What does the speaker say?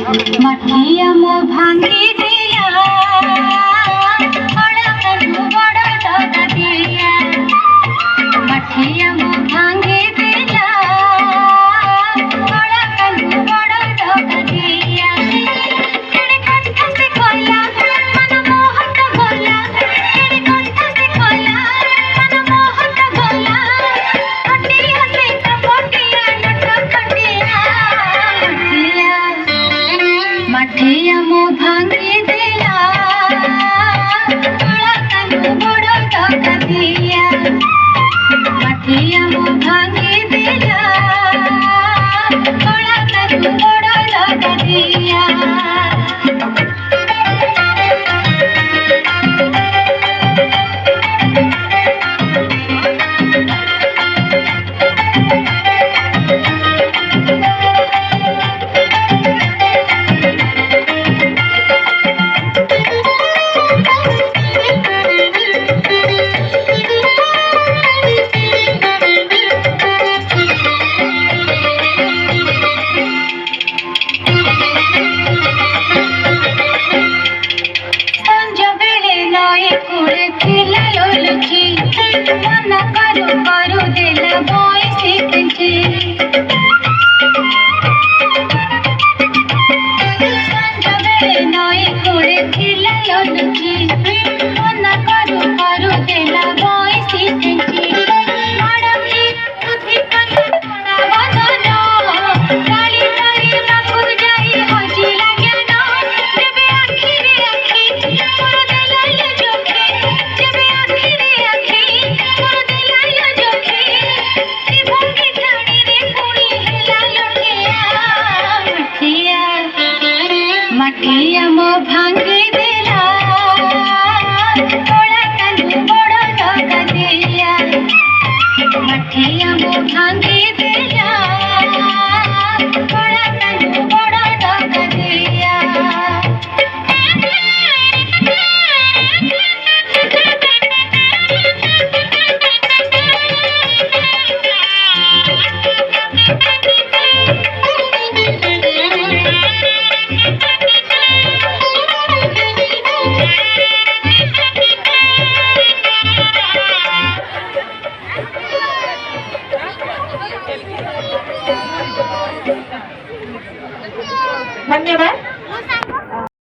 मठिया मो भांगी दिया बड़ा कनु बड़ा दादा दिया मठिया मो भांगी दिया बड़ा कनु बड़ा दादा दिया तेरे कथा से खोला मन मोहत बोला तेरे कथा से खोला मन मोहत बोला हटिया से कपटिया नट कटिया मठिया मो भांगी दिया बड़ा कनु बड़ा दादा दिया मठिया मो भांगी दिया बड़ा कनु बड़ा दादा दिया मना करू करू दिल बोई सीखी संज बेले नई कुड़े खिला लुकी मना करू करू दिल बोई सीखी माड़की बुद्धि कथा थोड़ा बदन गाली गाली बाकुर जाई हजी लागे न जबे आखी रे आखी मोर दिल जोखे जबे आखी रे आखी मोर दिल जोखे ती भंगी ठाणी रे कुणी हेला लुटिया मठिया मो भांगी दिला बड़ा कनु बड़ा दादा दिया मठिया मो भांगी दिला बड़ा कनु बड़ा दादा दिया धन्यवाद।